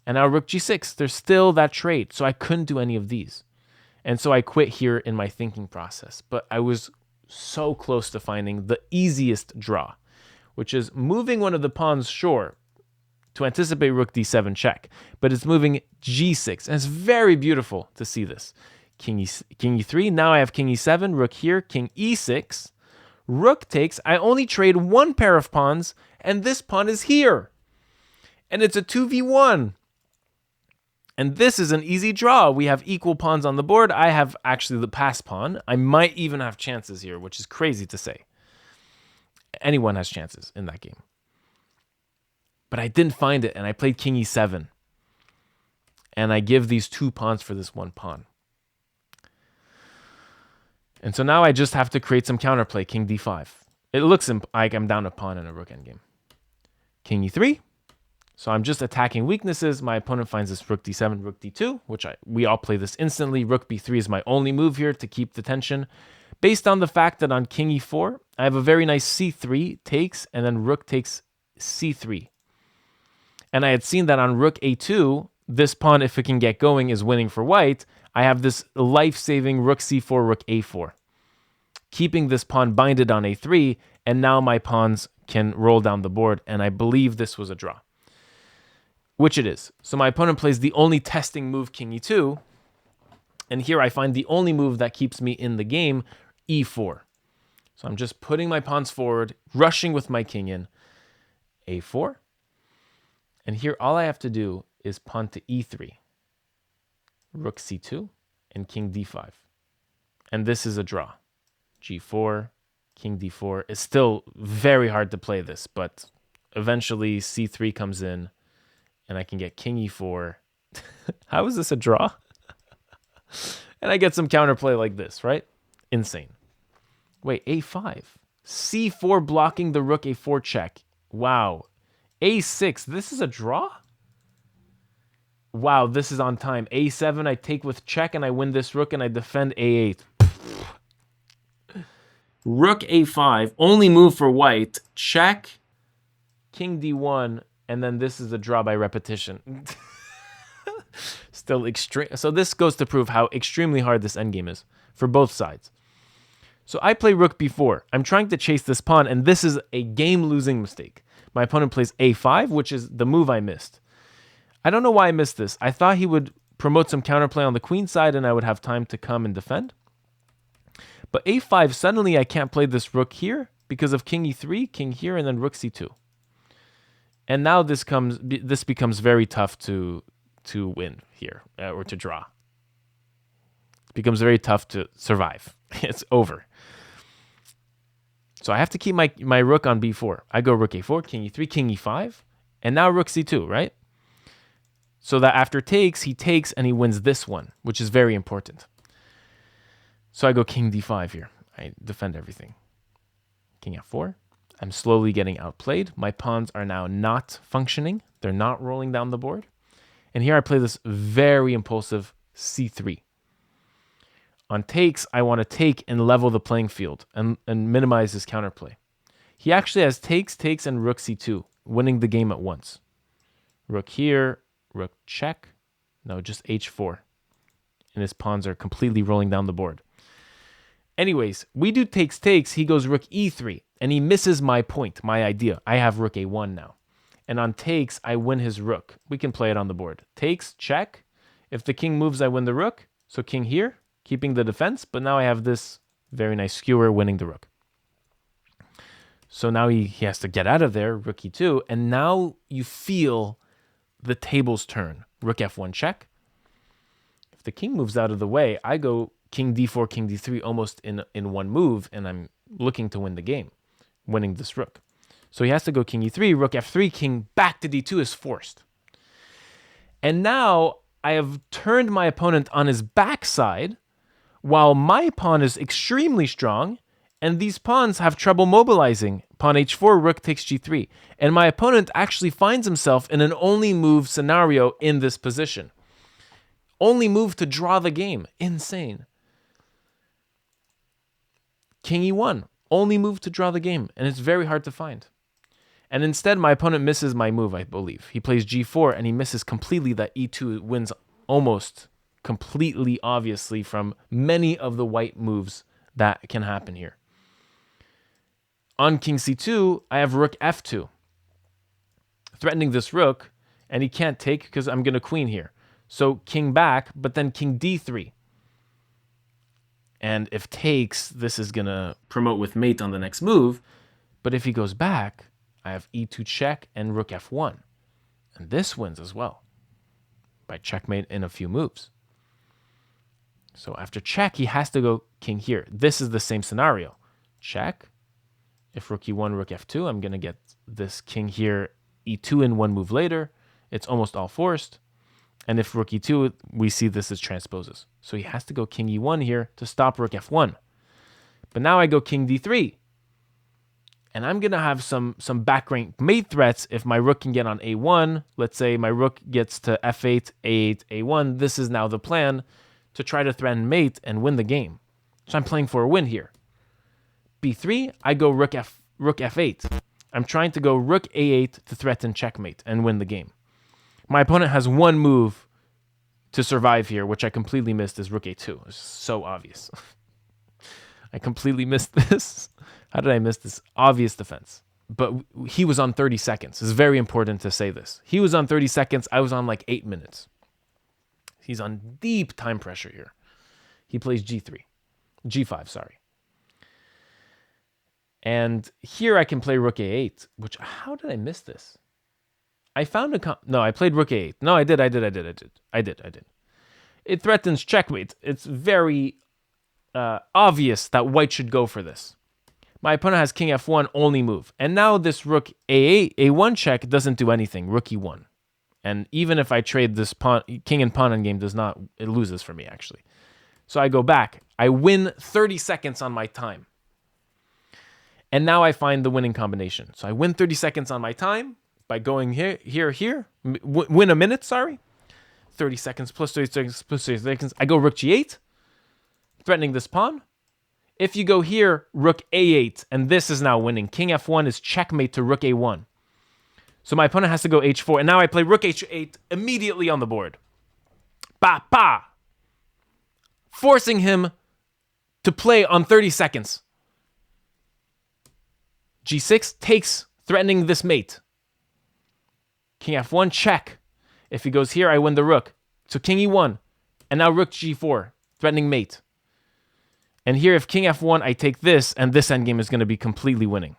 A: And now rook g6, there's still that trade. So I couldn't do any of these. And so I quit here in my thinking process. But I was so close to finding the easiest draw, which is moving one of the pawns, sure, to anticipate rook d7 check, but it's moving g6, and it's very beautiful to see this. King e3, now I have king e7, rook here, king e6, rook takes, I only trade one pair of pawns, and this pawn is here, and it's a 2v1. And this is an easy draw. We have equal pawns on the board. I have actually the pass pawn. I might even have chances here, which is crazy to say. Anyone has chances in that game. But I didn't find it, and I played king e7. And I give these two pawns for this one pawn. And so now I just have to create some counterplay, king d5. It looks like I'm down a pawn in a rook endgame. King e3. So I'm just attacking weaknesses. My opponent finds this rook d7, rook d2, which we all play this instantly. Rook b3 is my only move here to keep the tension. Based on the fact that on king e4, I have a very nice c3 takes, and then rook takes c3. And I had seen that on rook a2, this pawn, if it can get going, is winning for white. I have this life-saving rook c4, rook a4, keeping this pawn binded on a3, and now my pawns can roll down the board, and I believe this was a draw, which it is. So my opponent plays the only testing move, king e2, and here I find the only move that keeps me in the game, e4. So I'm just putting my pawns forward, rushing with my king in, a4, and here all I have to do is pawn to e3, rook c2, and king d5, and this is a draw. g4, king d4. It's still very hard to play this, but eventually c3 comes in, and I can get king e4. How is this a draw? And I get some counterplay like this, right? Insane. Wait, a5. c4 blocking the rook a4 check. Wow. a6. This is a draw? Wow, this is on time. a7, I take with check, and I win this rook, and I defend a8. Rook a5, only move for white, check, king d1, and then this is a draw by repetition. Still extreme. So this goes to prove how extremely hard this endgame is for both sides. So I play rook b4. I'm trying to chase this pawn, and this is a game-losing mistake. My opponent plays a5, which is the move I missed. I don't know why I missed this. I thought he would promote some counterplay on the queen side, and I would have time to come and defend. But a5, suddenly I can't play this rook here because of king e3, king here, and then rook c2. And now this becomes very tough to win here, or to draw. It becomes very tough to survive. It's over. So I have to keep my rook on b4. I go rook a4, king e3, king e5, and now rook c2, right? So that after takes, he takes and he wins this one, which is very important. So I go king d5 here. I defend everything. King f4. I'm slowly getting outplayed. My pawns are now not functioning. They're not rolling down the board. And here I play this very impulsive c3. On takes, I want to take and level the playing field and minimize his counterplay. He actually has takes, and rook c2, winning the game at once. Rook here, rook check. No, just h4. And his pawns are completely rolling down the board. Anyways, we do takes, he goes rook e3, and he misses my point, my idea. I have rook a1 now. And on takes, I win his rook. We can play it on the board. Takes, check. If the king moves, I win the rook. So king here, keeping the defense, but now I have this very nice skewer winning the rook. So now he has to get out of there, rook e2, and now you feel the tables turn. Rook f1 check. If the king moves out of the way, I go king d4, king d3 almost in one move, and I'm looking to win the game, winning this rook. So he has to go king e3, rook f3, king back to d2 is forced. And now I have turned my opponent on his backside, while my pawn is extremely strong, and these pawns have trouble mobilizing. Pawn h4, rook takes g3. And my opponent actually finds himself in an only move scenario in this position. Only move to draw the game. Insane. King e1, only move to draw the game, and it's very hard to find. And instead, my opponent misses my move, I believe. He plays g4, and he misses completely that e2 wins almost completely, obviously, from many of the white moves that can happen here. On king c2, I have rook f2, threatening this rook, and he can't take because I'm going to queen here. So king back, but then king d3. And if takes, this is going to promote with mate on the next move. But if he goes back, I have e2 check and rook f1. And this wins as well by checkmate in a few moves. So after check, he has to go king here. This is the same scenario. Check. If rook e1, rook f2, I'm going to get this king here, e2 in one move later. It's almost all forced. And if rook e2, we see this as transposes. So he has to go king e1 here to stop rook f1. But now I go king d3. And I'm going to have some back rank mate threats if my rook can get on a1. Let's say my rook gets to f8, a8, a1. This is now the plan to try to threaten mate and win the game. So I'm playing for a win here. b3, I go rook f8. I'm trying to go rook a8 to threaten checkmate and win the game. My opponent has one move to survive here, which I completely missed, is rook a2. It's so obvious. I completely missed this. How did I miss this obvious defense? But he was on 30 seconds. It's very important to say this. He was on 30 seconds. I was on like 8 minutes. He's on deep time pressure here. He plays g5, sorry. And here I can play rook a8, which, how did I miss this? I found no, I played rook a8. No, I did. It threatens checkmate. It's very obvious that white should go for this. My opponent has king f1 only move. And now this rook a8, a1 check doesn't do anything. Rook e1. And even if I trade this pawn, king and pawn in game it loses for me actually. So I go back. I win 30 seconds on my time. And now I find the winning combination. So I win 30 seconds on my time by going here. Win a minute, sorry. 30 seconds plus 30 seconds plus 30 seconds. I go rook g8, threatening this pawn. If you go here, rook a8, and this is now winning. King f1 is checkmate to rook a1. So my opponent has to go h4, and now I play rook h8 immediately on the board. Ba! Forcing him to play on 30 seconds. g6 takes, threatening this mate. King f1, check. If he goes here, I win the rook. So king e1, and now rook g4, threatening mate. And here, if king f1, I take this, and this endgame is going to be completely winning.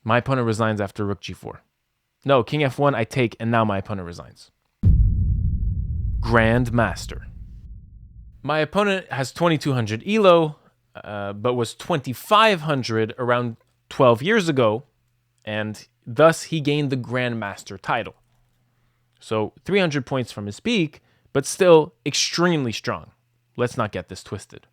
A: My opponent resigns after rook g4. No, king f1, I take, and now my opponent resigns. Grandmaster. My opponent has 2200 elo, but was 2500 around 12 years ago, and thus he gained the Grandmaster title. So 300 points from his peak, but still extremely strong. Let's not get this twisted.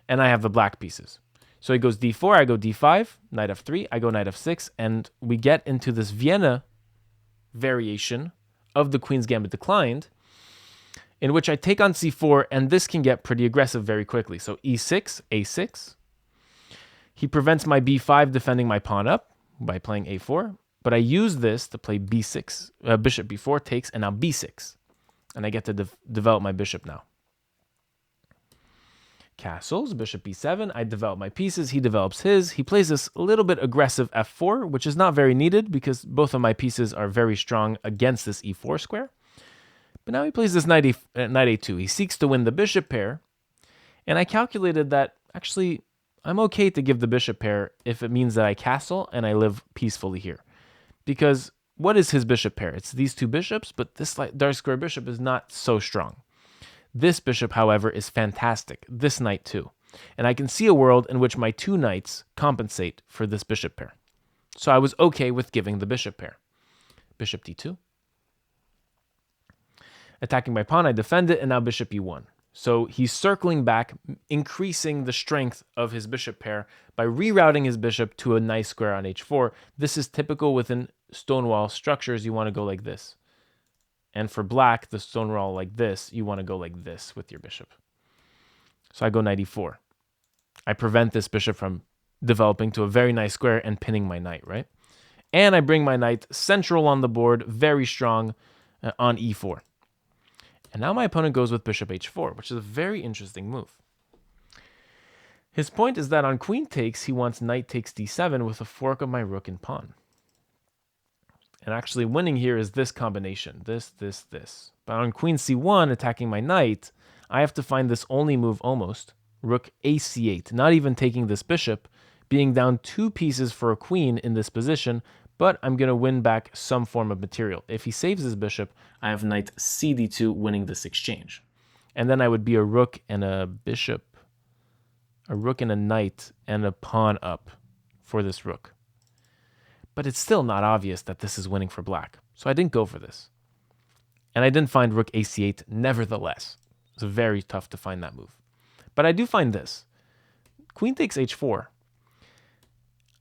A: And I have the black pieces. So he goes d4, I go d5, knight f3, I go knight f6, and we get into this Vienna variation of the Queen's Gambit declined, in which I take on c4, and this can get pretty aggressive very quickly. So e6, a6. He prevents my b5 defending my pawn up by playing a4, but I use this to play b6, bishop b4 takes, and now b6. And I get to develop my bishop now. Castles, bishop b7, I develop my pieces, he develops his. He plays this a little bit aggressive f4, which is not very needed because both of my pieces are very strong against this e4 square. But now he plays this knight a2. He seeks to win the bishop pair, and I calculated that actually I'm okay to give the bishop pair if it means that I castle and I live peacefully here. Because what is his bishop pair? It's these two bishops, but this dark square bishop is not so strong. This bishop, however, is fantastic. This knight too. And I can see a world in which my two knights compensate for this bishop pair. So I was okay with giving the bishop pair. Bishop d2. Attacking my pawn, I defend it, and now bishop e1. So he's circling back, increasing the strength of his bishop pair by rerouting his bishop to a nice square on h4. This is typical within stonewall structures. You want to go like this. And for black, the stone wall like this, you want to go like this with your bishop. So I go knight e4. I prevent this bishop from developing to a very nice square and pinning my knight, right? And I bring my knight central on the board, very strong on e4. And now my opponent goes with bishop h4, which is a very interesting move. His point is that on queen takes, he wants knight takes d7 with a fork of my rook and pawn. And actually winning here is this combination, this. But on queen c1, attacking my knight, I have to find this only move almost, rook ac8, not even taking this bishop, being down two pieces for a queen in this position, but I'm going to win back some form of material. If he saves his bishop, I have knight cd2 winning this exchange. And then I would be a rook and a bishop, a rook and a knight and a pawn up for this rook. But it's still not obvious that this is winning for black. So I didn't go for this. And I didn't find rook ac8 nevertheless. It's very tough to find that move. But I do find this. Queen takes h4.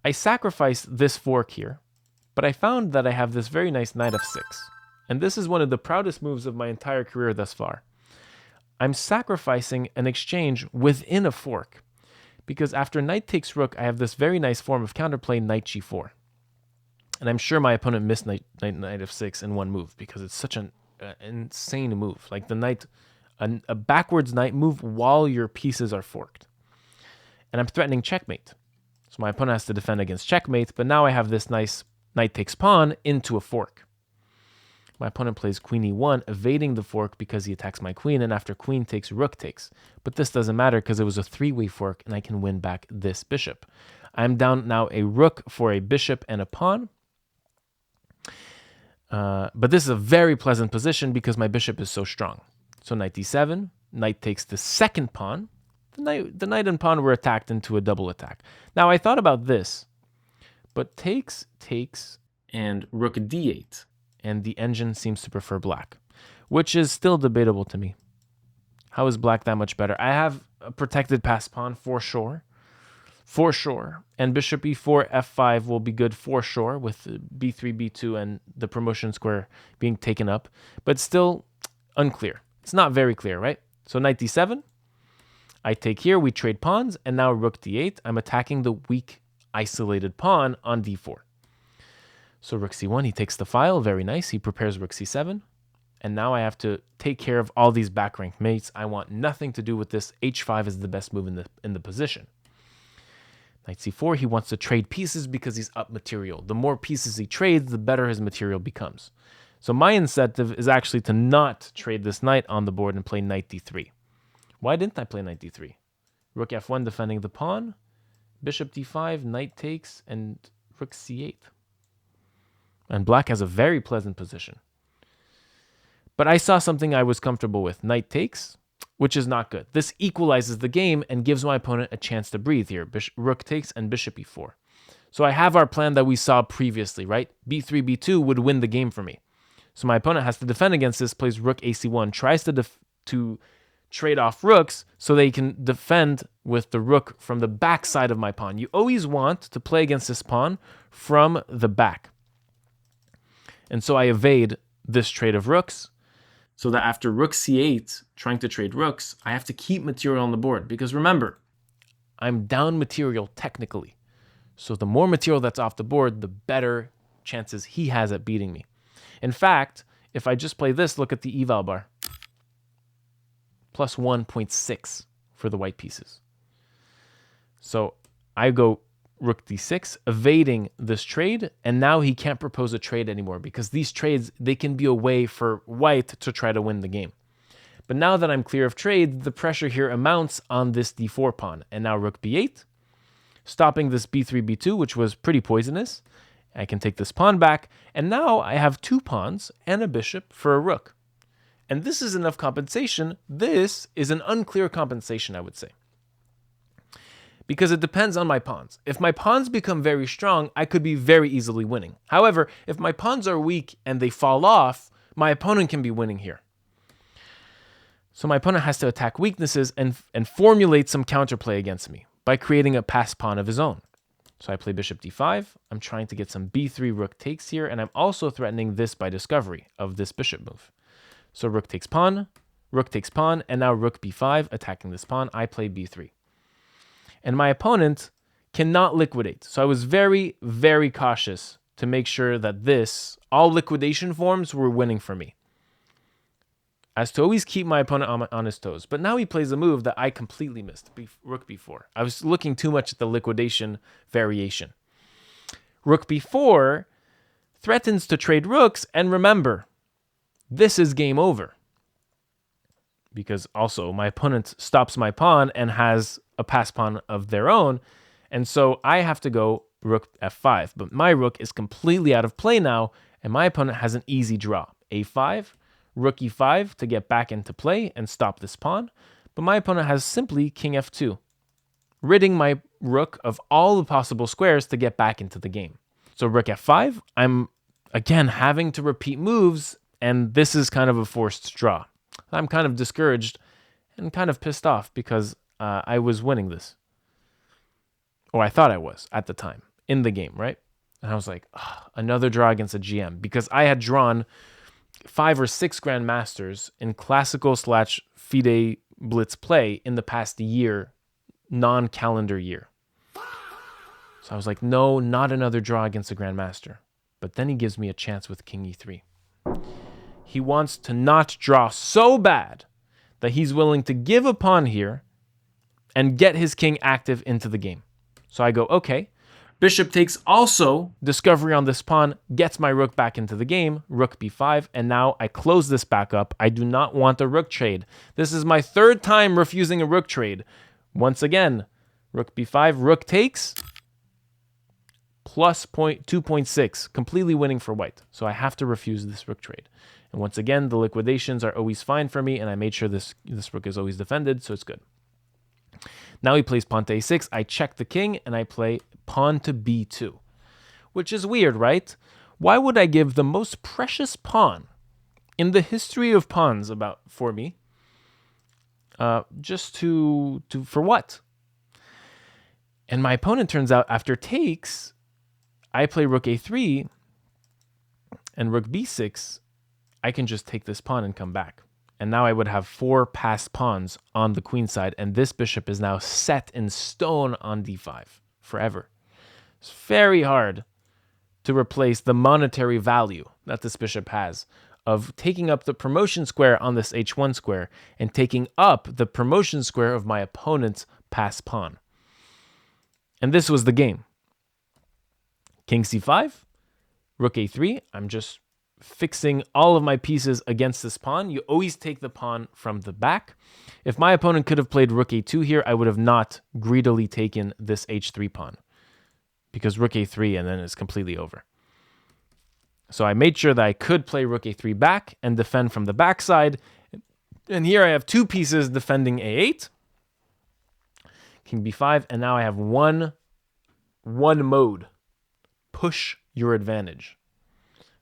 A: I sacrificed this fork here, but I found that I have this very nice knight f6. And this is one of the proudest moves of my entire career thus far. I'm sacrificing an exchange within a fork, because after knight takes rook, I have this very nice form of counterplay, knight g4. And I'm sure my opponent missed knight f6 in one move, because it's such an insane move. Like the knight, a backwards knight move while your pieces are forked. And I'm threatening checkmate. So my opponent has to defend against checkmate, but now I have this nice knight takes pawn into a fork. My opponent plays queen e1, evading the fork because he attacks my queen, and after queen takes, rook takes. But this doesn't matter because it was a three-way fork, and I can win back this bishop. I'm down now a rook for a bishop and a pawn. But this is a very pleasant position because my bishop is so strong. So knight d7, knight takes the second pawn. The knight and pawn were attacked into a double attack. Now, I thought about this, but takes, and rook d8, and the engine seems to prefer black, which is still debatable to me. How is black that much better? I have a protected pass pawn for sure, and bishop e4, f5 will be good for sure, with b3, b2, and the promotion square being taken up, but still unclear. It's not very clear, right? So knight d7, I take here, we trade pawns, and now rook d8. I'm attacking the weak, isolated pawn on d4. So rook c1, he takes the file, very nice. He prepares rook c7, and now I have to take care of all these back rank mates. I want nothing to do with this. h5 is the best move in the position. Knight c4, he wants to trade pieces because he's up material. The more pieces he trades, the better his material becomes. So my incentive is actually to not trade this knight on the board and play knight d3. Why didn't I play knight d3? Rook f1 defending the pawn, bishop d5, knight takes, and rook c8. And black has a very pleasant position. But I saw something I was comfortable with. Knight takes, which is not good. This equalizes the game and gives my opponent a chance to breathe here. Rook takes and bishop e4. So I have our plan that we saw previously, right? b3, b2 would win the game for me. So my opponent has to defend against this, plays rook ac1, tries to trade off rooks so they can defend with the rook from the back side of my pawn. You always want to play against this pawn from the back. And so I evade this trade of rooks, so that after rook c8, trying to trade rooks, I have to keep material on the board. Because remember, I'm down material technically. So the more material that's off the board, the better chances he has at beating me. In fact, if I just play this, look at the eval bar. Plus 1.6 for the white pieces. So I go rook d6, evading this trade, and now he can't propose a trade anymore because these trades, they can be a way for white to try to win the game. But now that I'm clear of trade, the pressure here amounts on this d4 pawn. And now rook b8, stopping this b3, b2, which was pretty poisonous. I can take this pawn back, and now I have two pawns and a bishop for a rook. And this is enough compensation. This is an unclear compensation, I would say. Because it depends on my pawns. If my pawns become very strong, I could be very easily winning. However, if my pawns are weak and they fall off, my opponent can be winning here. So my opponent has to attack weaknesses and formulate some counterplay against me by creating a pass pawn of his own. So I play bishop d5. I'm trying to get some b3 rook takes here, and I'm also threatening this by discovery of this bishop move. So rook takes pawn, and now rook b5, attacking this pawn. I play b3. And my opponent cannot liquidate. So I was very, very cautious to make sure that all liquidation forms were winning for me. As to always keep my opponent on his toes. But now he plays a move that I completely missed, rook b4. I was looking too much at the liquidation variation. Rook b4 threatens to trade rooks, and remember, this is game over. Because also my opponent stops my pawn and has a pass pawn of their own, and so I have to go rook f5. But my rook is completely out of play now, and my opponent has an easy draw. a5, rook e5 to get back into play and stop this pawn, but my opponent has simply king f2, ridding my rook of all the possible squares to get back into the game. So rook f5, I'm again having to repeat moves, and this is kind of a forced draw. I'm kind of discouraged and kind of pissed off because I was winning this. Or I thought I was at the time. in the game, right? And I was like, another draw against a GM, because I had drawn 5 or 6 Grandmasters in classical / FIDE Blitz play in the past year, non-calendar year. So I was like, no, not another draw against a Grandmaster. But then he gives me a chance with King E3. He wants to not draw so bad that he's willing to give a pawn here and get his king active into the game. So I go, okay. Bishop takes also, discovery on this pawn, gets my rook back into the game, rook b5, and now I close this back up. I do not want a rook trade. This is my 3rd time refusing a rook trade. Once again, rook b5, rook takes, plus 2.6, completely winning for white. So I have to refuse this rook trade. And once again, the liquidations are always fine for me, and I made sure this rook is always defended, so it's good. Now he plays pawn to a6, I check the king, and I play pawn to b2, which is weird, right? Why would I give the most precious pawn in the history of pawns for me, just for what? And my opponent turns out, after takes, I play rook a3, and rook b6, I can just take this pawn and come back. And now I would have 4 passed pawns on the queen side, and this bishop is now set in stone on d5 forever. It's very hard to replace the monetary value that this bishop has of taking up the promotion square on this h1 square and taking up the promotion square of my opponent's passed pawn. And this was the game. King c5, rook a3. I'm just fixing all of my pieces against this pawn. You always take the pawn from the back. If my opponent could have played rook a2 here, I would have not greedily taken this h3 pawn, because rook a3 and then it's completely over. So I made sure that I could play rook a3 back and defend from the backside. And here I have 2 pieces defending a8, king b5, and now I have one mode: push your advantage.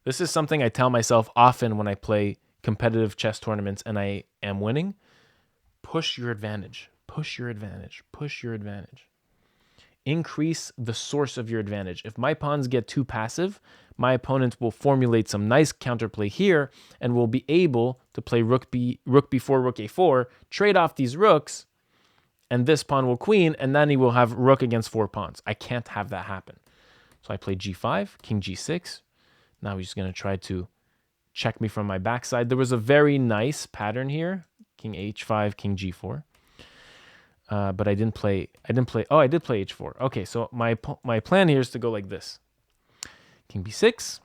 A: This is something I tell myself often when I play competitive chess tournaments and I am winning. Push your advantage. Push your advantage. Push your advantage. Increase the source of your advantage. If my pawns get too passive, my opponent will formulate some nice counterplay here and will be able to play rook b4, rook a4, trade off these rooks, and this pawn will queen, and then he will have rook against 4 pawns. I can't have that happen. So I play g5, king g6. Now he's going to try to check me from my backside. There was a very nice pattern here. King h5, king g4. But I didn't play. Oh, I did play h4. Okay, so my plan here is to go like this. King b6.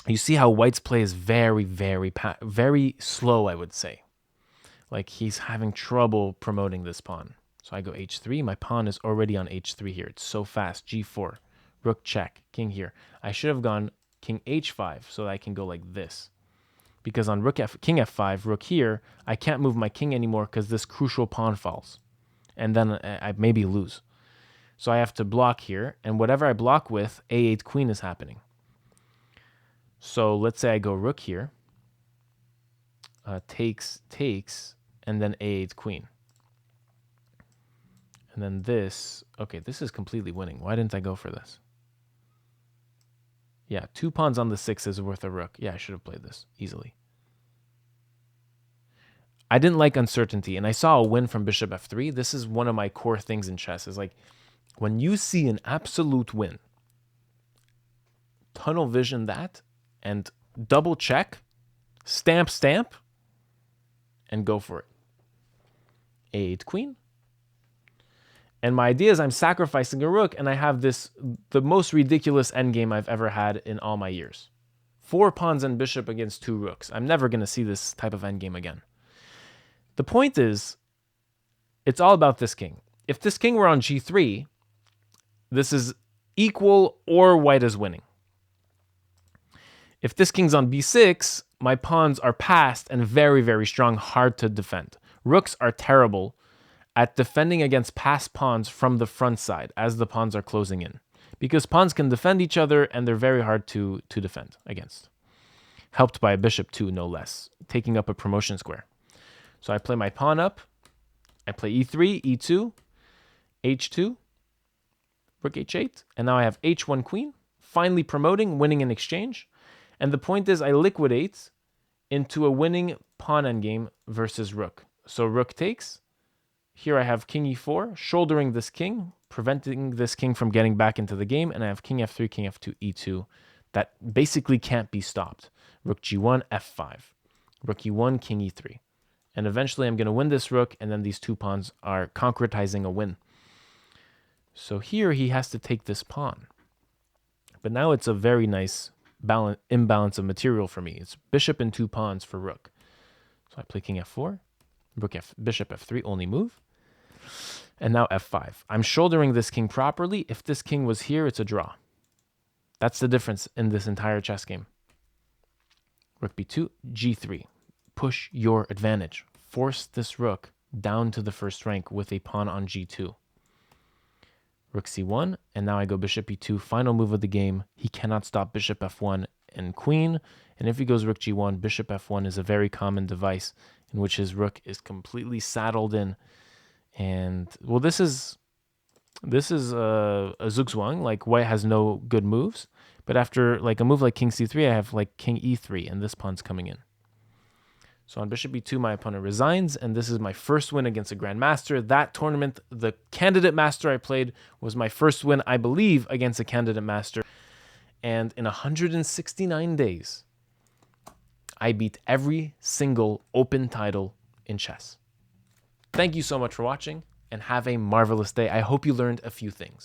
A: You see how white's play is very, very slow, I would say. Like he's having trouble promoting this pawn. So I go h3. My pawn is already on h3 here. It's so fast. g4, rook check, king here. I should have gone king h5 so that I can go like this. Because on king f5, rook here, I can't move my king anymore because this crucial pawn falls. And then I maybe lose. So I have to block here, and whatever I block with, a8 queen is happening. So let's say I go rook here, takes, and then a8 queen. And then this, okay, this is completely winning. Why didn't I go for this? Yeah, 2 pawns on the 6 is worth a rook. Yeah, I should have played this easily. I didn't like uncertainty, and I saw a win from bishop f3. This is one of my core things in chess, is like when you see an absolute win, tunnel vision that, and double check, stamp, and go for it. a8 queen. And my idea is I'm sacrificing a rook, and I have the most ridiculous endgame I've ever had in all my years. 4 pawns and bishop against 2 rooks. I'm never going to see this type of endgame again. The point is, it's all about this king. If this king were on g3, this is equal or white is winning. If this king's on b6, my pawns are passed and very, very strong, hard to defend. Rooks are terrible at defending against passed pawns from the front side as the pawns are closing in, because pawns can defend each other and they're very hard to defend against. Helped by a bishop too, no less, taking up a promotion square. So I play my pawn up, I play e3, e2, h2, rook h8, and now I have h1 queen, finally promoting, winning in exchange. And the point is I liquidate into a winning pawn endgame versus rook. So rook takes. Here I have king e4, shouldering this king, preventing this king from getting back into the game, and I have king f3, king f2, e2 that basically can't be stopped. Rook g1, f5, rook e1, king e3. And eventually I'm going to win this rook, and then these two pawns are concretizing a win. So here he has to take this pawn. But now it's a very nice imbalance of material for me. It's bishop and two pawns for rook. So I play king f4, bishop f3, only move. And now f5. I'm shouldering this king properly. If this king was here, it's a draw. That's the difference in this entire chess game. Rook b2, g3. Push your advantage. Force this rook down to the first rank with a pawn on g2. Rook c1, and now I go bishop e2, final move of the game. He cannot stop bishop f1 and queen. And if he goes rook g1, bishop f1 is a very common device in which his rook is completely saddled in. And, well, this is a zugzwang, like white has no good moves. But after like a move like king c3, I have like king e3, and this pawn's coming in. So on bishop e2, my opponent resigns, and this is my first win against a Grandmaster. That tournament, the Candidate Master I played, was my first win, I believe, against a Candidate Master. And in 169 days, I beat every single open title in chess. Thank you so much for watching, and have a marvelous day. I hope you learned a few things.